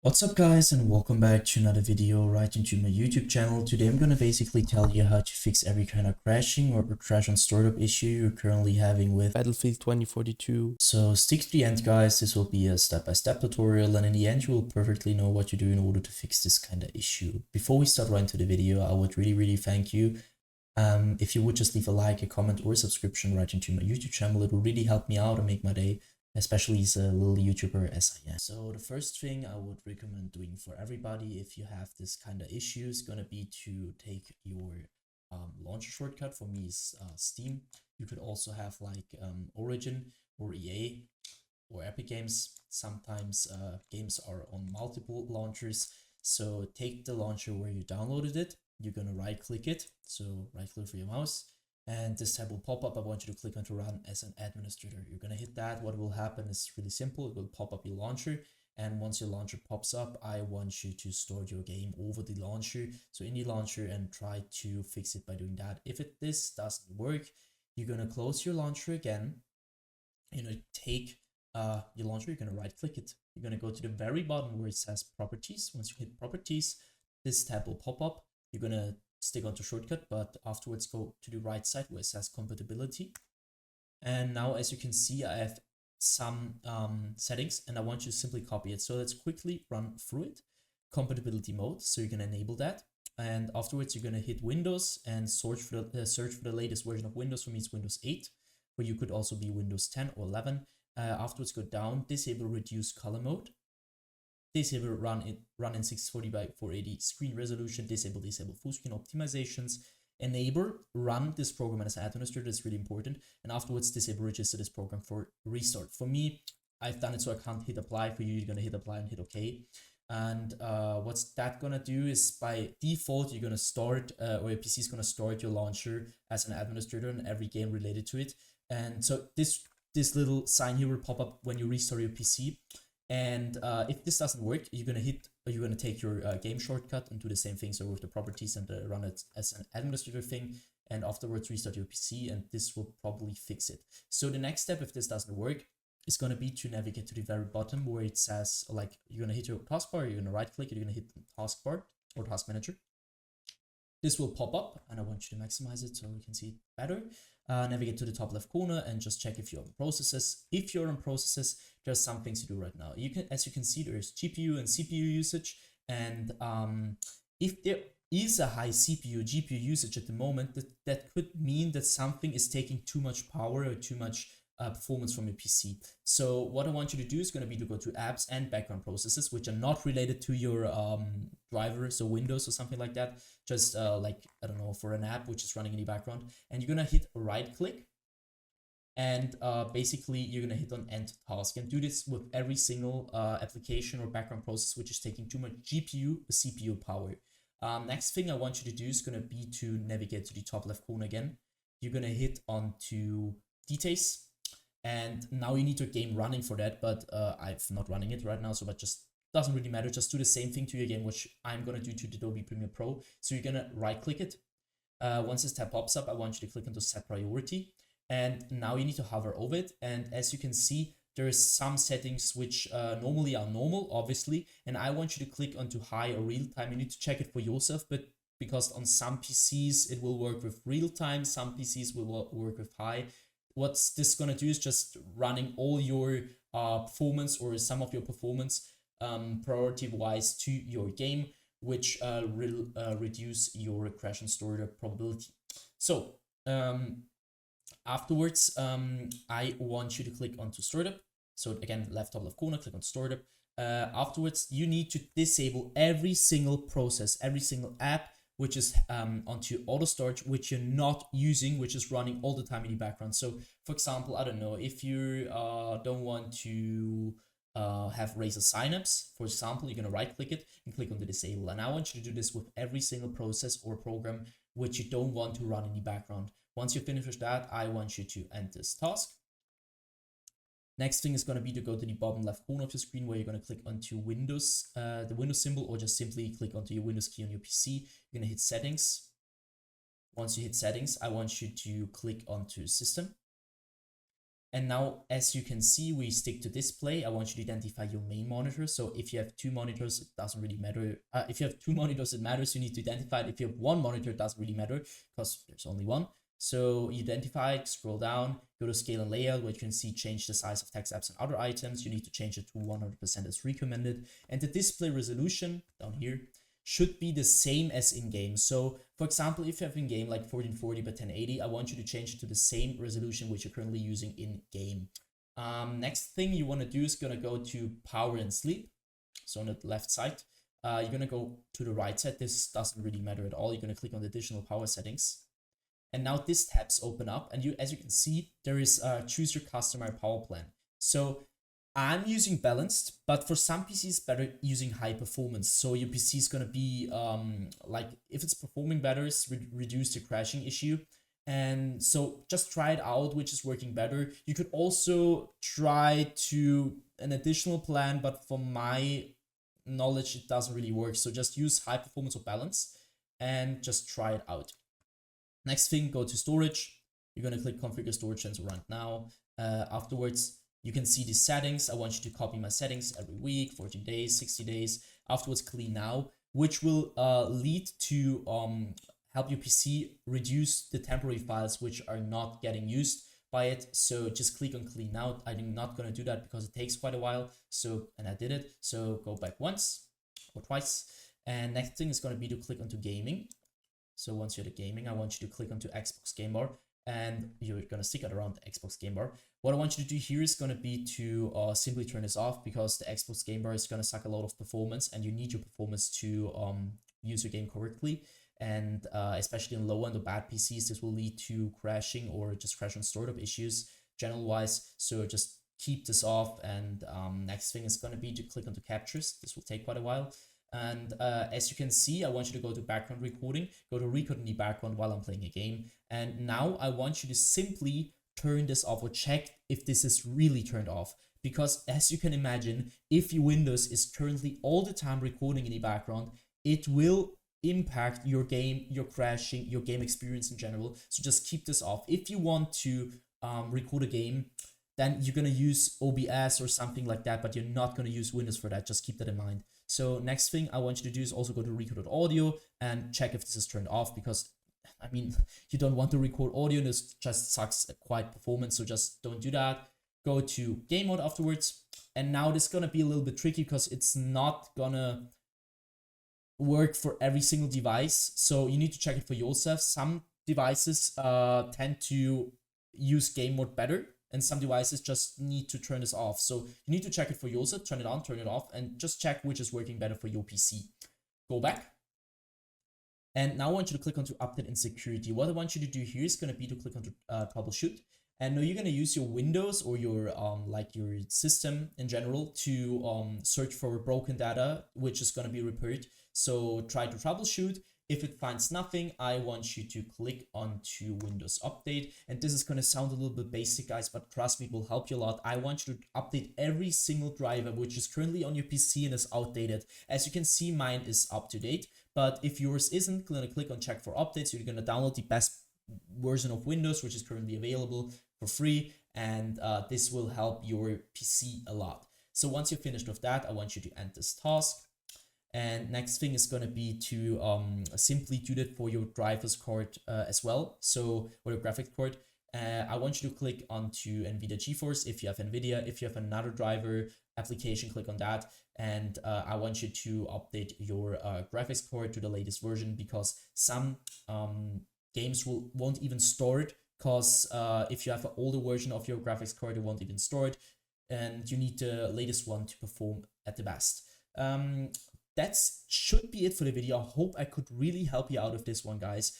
What's up guys, and welcome back to another video right into my YouTube channel. Today I'm gonna basically tell you how to fix every kind of crashing or crash on startup issue you're currently having with Battlefield 2042. So stick to the end guys, this will be a step-by-step tutorial, and in the end you will perfectly know what to do in order to fix this kind of issue. Before we start right into the video, I would really thank you if you would just leave a like, a comment, or a subscription right into my YouTube channel. It will really help me out and make my day, especially as a little YouTuber as I am. So the first thing I would recommend doing for everybody if you have this kind of issue is gonna be to take your launcher shortcut. For me is Steam. You could also have like Origin or EA or Epic Games. Sometimes games are on multiple launchers. So take the launcher where you downloaded it. You're gonna right click it. So right click for your mouse. And this tab will pop up. I want you to click on to run as an administrator. You're gonna hit that. What will happen is really simple. It will pop up your launcher. And once your launcher pops up, I want you to store your game over the launcher. So in the launcher and try to fix it by doing that. If this doesn't work, you're gonna close your launcher again. You're gonna take your launcher, you're gonna right click it. You're gonna go to the very bottom where it says properties. Once you hit properties, this tab will pop up. You're gonna stick onto shortcut, but afterwards go to the right side where it says compatibility. And now as you can see, I have some settings and I want you to simply copy it. So let's quickly run through it. Compatibility mode, so you're gonna enable that. And afterwards you're gonna hit Windows and search for the latest version of Windows. For me it's Windows 8, but you could also be Windows 10 or 11. Afterwards go down, disable reduce color mode. Disable run in 640 by 480 screen resolution. Disable full screen optimizations. Enable run this program as an administrator. That's really important. And afterwards disable register this program for restart. For me, I've done it so I can't hit apply. For you, you're gonna hit apply and hit OK. And what's that gonna do is by default you're gonna start or your PC is gonna start your launcher as an administrator in every game related to it. And so this little sign here will pop up when you restart your PC. And if this doesn't work, you're gonna take your game shortcut and do the same thing. So with the properties and run it as an administrator thing, and afterwards restart your PC, and this will probably fix it. So the next step, if this doesn't work, is gonna be to navigate to the very bottom where it says like you're gonna hit your taskbar, you're gonna right click, you're gonna hit the taskbar or task manager. This will pop up, and I want you to maximize it so we can see it better. Navigate to the top left corner and just check if you're on processes. If you're on processes, there's some things to do right now. As you can see, there's GPU and CPU usage, and if there is a high CPU GPU usage at the moment, that could mean that something is taking too much power or too much performance from your PC. So what I want you to do is going to be to go to apps and background processes, which are not related to your driver, so Windows or something like that. Just like, I don't know, for an app which is running in the background, and you're going to hit right click. And basically you're going to hit on end task and do this with every single application or background process which is taking too much GPU or CPU power. Next thing I want you to do is going to be to navigate to the top left corner again. You're going to hit onto details. And now you need your game running for that, but I'm not running it right now, so that just doesn't really matter. Just do the same thing to your game, which I'm gonna do to the Adobe Premiere Pro. So you're gonna right click it. Once this tab pops up, I want you to click into set priority, and now you need to hover over it. And as you can see, there's some settings which normally are normal, obviously, and I want you to click onto high or real time. You need to check it for yourself, but because on some PCs it will work with real time, some PCs will work with high. What's this gonna do is just running all your performance or some of your performance priority wise to your game, which will reduce your crash and startup probability. So afterwards, I want you to click onto startup. So again, left top left corner, click on startup. Afterwards, you need to disable every single process, every single app which is onto auto start, which you're not using, which is running all the time in the background. So for example, I don't know, if you don't want to have Razer Synapse, for example, you're gonna right click it and click on the disable. And I want you to do this with every single process or program which you don't want to run in the background. Once you finish that, I want you to end this task. Next thing is going to be to go to the bottom left corner of your screen where you're going to click onto Windows, the Windows symbol, or just simply click onto your Windows key on your PC. You're going to hit settings. Once you hit settings, I want you to click onto system. And now, as you can see, we stick to display. I want you to identify your main monitor. So if you have two monitors, it doesn't really matter. If you have two monitors, it matters. You need to identify it. If you have one monitor, it doesn't really matter because there's only one. So you identify it, scroll down, go to scale and layout, where you can see change the size of text apps and other items. You need to change it to 100% as recommended. And the display resolution down here should be the same as in-game. So for example, if you have in-game like 1440 by 1080, I want you to change it to the same resolution which you're currently using in-game. Next thing you want to do is going to go to power and sleep. So on the left side, you're going to go to the right side. This doesn't really matter at all. You're going to click on the additional power settings. And now this tabs open up, and as you can see, there is choose your customer power plan. So I'm using balanced, but for some PCs, better using high performance. So your PC is gonna be like, if it's performing better, it's reduce the crashing issue. And so just try it out, which is working better. You could also try to an additional plan, but from my knowledge, it doesn't really work. So just use high performance or balance and just try it out. Next thing, go to storage. You're going to click configure storage sensor right now. Afterwards, you can see the settings. I want you to copy my settings every week, 14 days, 60 days. Afterwards, clean now, which will lead to help your PC reduce the temporary files which are not getting used by it. So just click on clean now. I'm not going to do that because it takes quite a while. And I did it. So go back once or twice. And next thing is going to be to click onto gaming. So once you're at gaming, I want you to click onto Xbox Game Bar, and you're going to stick it around the Xbox Game Bar. What I want you to do here is going to be to simply turn this off, because the Xbox Game Bar is going to suck a lot of performance, and you need your performance to use your game correctly. And especially in low end or bad PCs, this will lead to crashing or just crash on startup issues general wise. So just keep this off. And next thing is going to be to click onto captures. This will take quite a while. And as you can see, I want you to go to background recording, go to record in the background while I'm playing a game. And now I want you to simply turn this off, or check if this is really turned off. Because as you can imagine, if your Windows is currently all the time recording in the background, it will impact your game, your crashing, your game experience in general. So just keep this off. If you want to record a game, then you're going to use OBS or something like that, but you're not going to use Windows for that. Just keep that in mind. So next thing I want you to do is also go to record audio and check if this is turned off, because I mean, you don't want to record audio and this just sucks quite performance. So just don't do that. Go to game mode afterwards. And now this is going to be a little bit tricky because it's not going to work for every single device. So you need to check it for yourself. Some devices tend to use game mode better, and some devices just need to turn this off. So you need to check it for yourself, turn it on, turn it off, and just check which is working better for your PC. Go back. And now I want you to click onto update and security. What I want you to do here is going to be to click onto troubleshoot. And now you're going to use your Windows or your like your system in general to search for broken data, which is going to be repaired. So try to troubleshoot. If it finds nothing, I want you to click onto Windows Update. And this is going to sound a little bit basic, guys, but trust me, it will help you a lot. I want you to update every single driver which is currently on your PC and is outdated. As you can see, mine is up to date. But if yours isn't, going to click on check for updates. You're going to download the best version of Windows, which is currently available for free. And this will help your PC a lot. So once you're finished with that, I want you to end this task. And next thing is going to be to simply do that for your driver's card as well. So for your graphics card, I want you to click onto NVIDIA GeForce if you have NVIDIA. If you have another driver application, click on that. And I want you to update your graphics card to the latest version, because some games won't even store it, because if you have an older version of your graphics card, it won't even store it. And you need the latest one to perform at the best. That should be it for the video. I hope I could really help you out with this one, guys.